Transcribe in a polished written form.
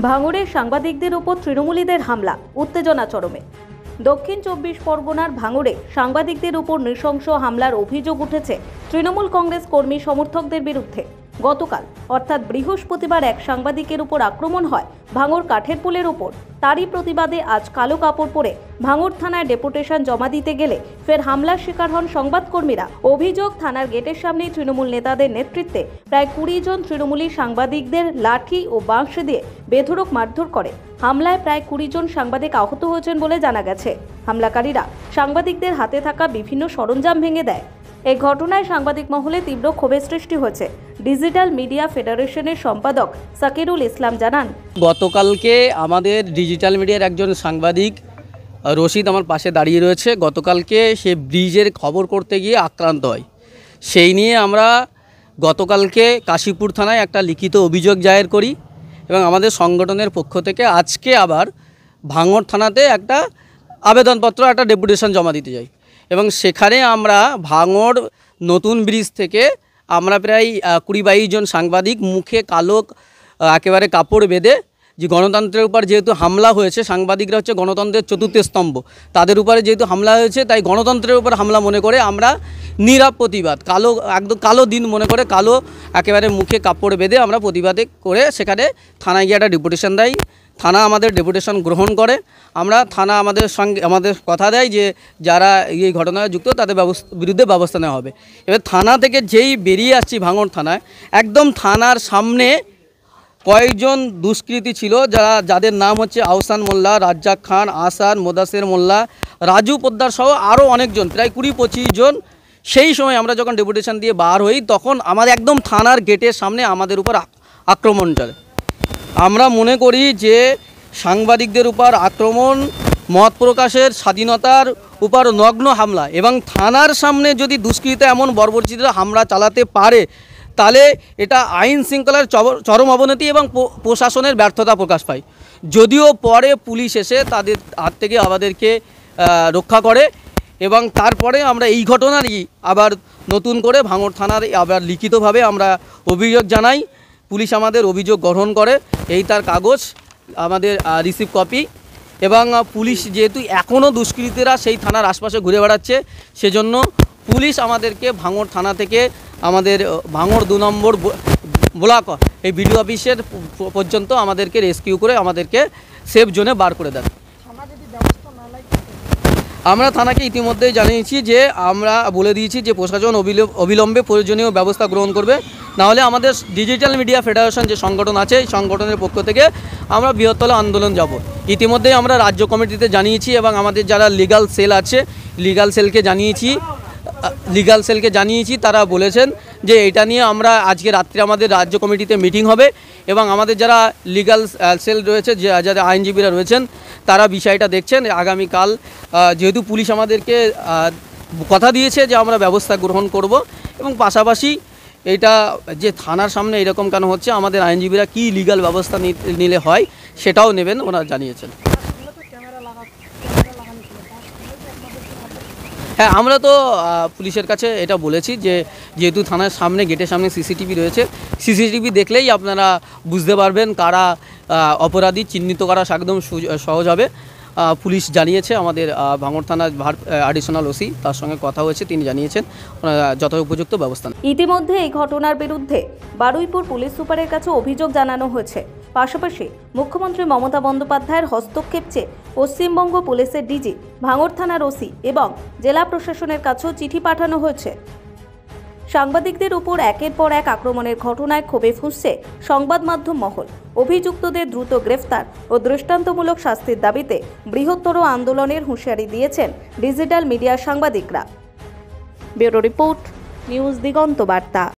ভাঙড়ে সাংবাদিকদের উপর তৃণমূলীদের হামলা, উত্তেজনা চরমে। দক্ষিণ 24 পরগনার ভাঙড়ে সাংবাদিকদের উপর নৃশংস হামলার অভিযোগ উঠেছে তৃণমূল কংগ্রেস কর্মী সমর্থকদের বিরুদ্ধে। গতকাল অর্থাৎ বৃহস্পতিবার এক সাংবাদিকের উপর আক্রমণ হয় ভাঙড় কাঠের পুলের উপর। তারই প্রতিবাদে আজ কালো কাপড় পরে ভাঙড় থানায় ডেপুটেশন জমা দিতে গেলে ফের হামলার শিকার হন সংবাদকর্মীরা। অভিযোগ, থানার গেটের সামনেই তৃণমূল নেতাদের নেতৃত্বে প্রায় 20 জন তৃণমূলী সাংবাদিকদের লাঠি ও বাঁশ দিয়ে বেধড়ক মারধর করে। হামলায় প্রায় 20 জন সাংবাদিক আহত হয়েছেন বলে জানা গেছে। হামলাকারীরা সাংবাদিকদের হাতে থাকা বিভিন্ন সরঞ্জাম ভেঙে দেয়। এই ঘটনায় সাংবাদিক মহলে তীব্র ক্ষোভের সৃষ্টি হয়েছে। ডিজিটাল মিডিয়া ফেডারেশনের সম্পাদক সাকিরুল ইসলাম জানান, গতকালকে আমাদের ডিজিটাল মিডিয়ার একজন সাংবাদিক রশিদ আমার পাশে দাঁড়িয়ে রয়েছে। গতকালকে সে ব্রিজের খবর করতে গিয়ে আক্রান্ত হয়। সেই নিয়ে আমরা গতকালকে কাশীপুর থানায় একটা লিখিত অভিযোগ দায়ের করি এবং আমাদের সংগঠনের পক্ষ থেকে আজকে আবার ভাঙড় থানাতে একটা আবেদনপত্র, একটা ডেপুটেশন জমা দিতে যাই এবং সেখানে আমরা ভাঙড় নতুন ব্রিজ থেকে আমরা প্রায় 20-22 জন সাংবাদিক মুখে কালো একেবারে কাপড় বেঁধে, যে গণতন্ত্রের উপর যেহেতু হামলা হয়েছে, সাংবাদিকরা হচ্ছে গণতন্ত্রের চতুর্থ স্তম্ভ, তাদের উপরে যেহেতু হামলা হয়েছে তাই গণতন্ত্রের উপর হামলা মনে করে আমরা নীরব প্রতিবাদ, একদম কালো দিন মনে করে কালো একেবারে মুখে কাপড় বেঁধে আমরা প্রতিবাদে করে সেখানে থানায় গিয়ে একটা ডেপুটেশন দেয়। থানা আমাদের ডেপুটেশন গ্রহণ করে। আমরা থানা আমাদের কথা দেয় যে যারা এই ঘটনায় যুক্ত তাদের বিরুদ্ধে ব্যবস্থা নেওয়া হবে। এবার থানা থেকে যেই বেরিয়ে আসছি ভাঙড় থানায়, একদম থানার সামনে কয়েকজন দুষ্কৃতী ছিল যাদের নাম হচ্ছে আহসান মোল্লা, রাজ্জাক খান, আসান, মোদাসের মোল্লা, রাজু পোদ্দার সহ আরও অনেকজন, প্রায় 20-25 জন। সেই সময় আমরা যখন ডেপুটেশন দিয়ে বার হই তখন আমাদের একদম থানার গেটের সামনে আমাদের উপর আক্রমণ চলে। আমরা মনে করি যে সাংবাদিকদের উপর আক্রমণ মত প্রকাশের স্বাধীনতার উপর নগ্ন হামলা এবং থানার সামনে যদি দুষ্কৃতীরা এমন বর্বরচিত হামলা চালাতে পারে তাহলে এটা আইন শৃঙ্খলার চরম অবনতি এবং প্রশাসনের ব্যর্থতা প্রকাশ পায়। যদিও পরে পুলিশ এসে তাদের হাত থেকে আমাদেরকে রক্ষা করে এবং তারপরে আমরা এই ঘটনারই আবার নতুন করে ভাঙড় থানার আবার লিখিতভাবে আমরা অভিযোগ জানাই। পুলিশ আমাদের অভিযোগ গ্রহণ করে, এই তার কাগজ আমাদের রিসিভ কপি। এবং পুলিশ যেহেতু এখনও দুষ্কৃতীরা সেই থানার আশপাশে ঘুরে বেড়াচ্ছে, সেজন্য পুলিশ আমাদেরকে ভাঙড় থানা থেকে আমাদের ভাঙড় 2 নম্বর ব্লক এই বিডিও অফিসের পর্যন্ত আমাদেরকে রেস্কিউ করে আমাদেরকে সেফ জোনে বার করে দেন। আমরা থানাকে ইতিমধ্যেই জানিয়েছি যে আমরা বলে দিয়েছি যে প্রশাসন অবিলম্বে প্রয়োজনীয় ব্যবস্থা গ্রহণ করবে, নাহলে আমাদের ডিজিটাল মিডিয়া ফেডারেশন যে সংগঠন আছে এই সংগঠনের পক্ষ থেকে আমরা বৃহত্তর আন্দোলন যাব। ইতিমধ্যেই আমরা রাজ্য কমিটিতে জানিয়েছি এবং আমাদের যারা লিগ্যাল সেল আছে লিগ্যাল সেলকে জানিয়েছি। তারা বলেছেন যে এটা নিয়ে আমরা আজকে রাত্রে আমাদের রাজ্য কমিটিতে মিটিং হবে এবং আমাদের যারা লিগ্যাল সেল রয়েছে, যারা আইনজীবীরা রয়েছেন, তারা বিষয়টা দেখছেন। আগামীকাল যেহেতু পুলিশ আমাদেরকে কথা দিয়েছে যে আমরা ব্যবস্থা গ্রহণ করব এবং পাশাপাশি এটা যে থানার সামনে এরকম কেন হচ্ছে, আমাদের আইনজীবীরা কি লিগ্যাল ব্যবস্থা নিলে হয় সেটাও নেবেন, ওনারা জানিয়েছেন। হ্যাঁ, আমরা তো পুলিশের কাছে এটা বলেছি যে যেহেতু থানার সামনে গেটের সামনে সিসিটিভি রয়েছে, সিসিটিভি দেখলেই আপনারা বুঝতে পারবেন কারা অপরাধী, চিহ্নিত করা একদম সহজ হবে। পুলিশ জানিয়েছে, আমাদের ভাঙড় থানার অ্যাডিশনাল ওসি তার সঙ্গে কথা হয়েছে, তিনি জানিয়েছেন যথোপযুক্ত ব্যবস্থা। ইতিমধ্যে এই ঘটনার বিরুদ্ধে বারুইপুর পুলিশ সুপারের কাছে অভিযোগ জানানো হয়েছে। পাশাপাশি মুখ্যমন্ত্রী মমতা বন্দ্যোপাধ্যায়ের হস্তক্ষেপ চেয়ে পশ্চিমবঙ্গ পুলিশের ডিজি, ভাঙড় থানার ওসি এবং জেলা প্রশাসনের কাছেও চিঠি পাঠানো হয়েছে। সাংবাদিকদের উপর একের পর এক আক্রমণের ঘটনায় ক্ষোভে ফুঁসছে সংবাদ মাধ্যম মহল। অভিযুক্তদের দ্রুত গ্রেফতার ও দৃষ্টান্তমূলক শাস্তির দাবিতে বৃহত্তর আন্দোলনের হুঁশিয়ারি দিয়েছেন ডিজিটাল মিডিয়ার সাংবাদিকরা। ব্যুরো রিপোর্ট, নিউজ দিগন্ত বার্তা।